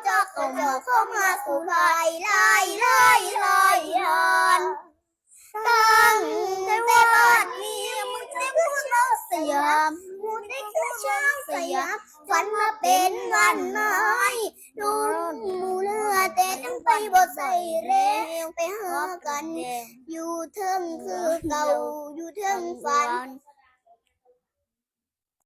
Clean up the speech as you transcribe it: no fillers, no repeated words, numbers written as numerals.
จอกกระจอกเข้ามาสู่ภายลายลายลายลานตั้งแต่วันนี้มึงได้พูดเล่าสยามมึงได้พูดช้างสยามฝันมาเป็นวันไม้นุ่นหมูเลือแต่ทั้งไปบ่ใส่แรงไปหากันอยู่เทิงคือเก่าอยู่เทิงฝัน